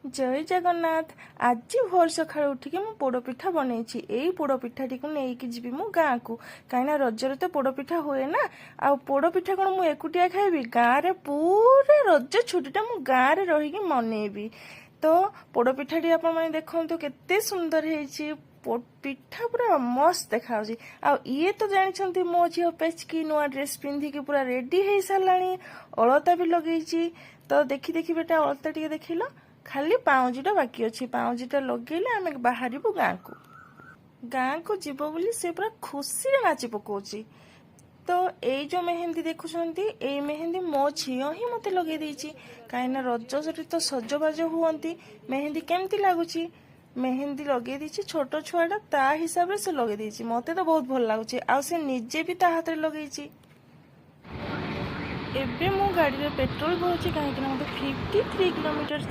जय जगन्नाथ। आज भोर सकाळ उठिक मु पोड़पिठा बनई। यही पोड़पिठाटी को लेकिन जीवी मो गाँ को कहीं रजर तो पोड़पिठा हुए ना। आ पोड़पिठा कौन मुझे एकुटिया खाइबी, गाँव रे पूरा रज छुट्टीटा मु गाँव रे रही मनईबी। तो पोड़पिठाटी आपण मैंने देखो केते सुंदर है। पिठा पूरा मस्त देखा ये तो जानते मो झील पेचकी नुआ ड्रेस पिंधिकी पूरा रेडी हो सारा, अलता भी लगे। तो देखी देखी बेटा अलता टे देख लो, खाली पाउंजीटा बाकी अच्छी। पाउंजीटा लगेले आम बाहर गाँ को जीव बोली से पूरा खुशी नाची पकाउची। तो ये जो मेहंदी देखुंत ये मेहंदी मो झील ही मत लगे कहीं रज तो सजबाज हुंती। मेहंदी केमती लगुच, मेहंदी लगे दी छोट छुआटा ता हिसाब से लगे दी। मत तो बहुत भल लगुच। आ से निजे भी ता हाथ में लगे। एबे मो गाड़ी में पेट्रोल भरुची कहीं 53 किलोमीटर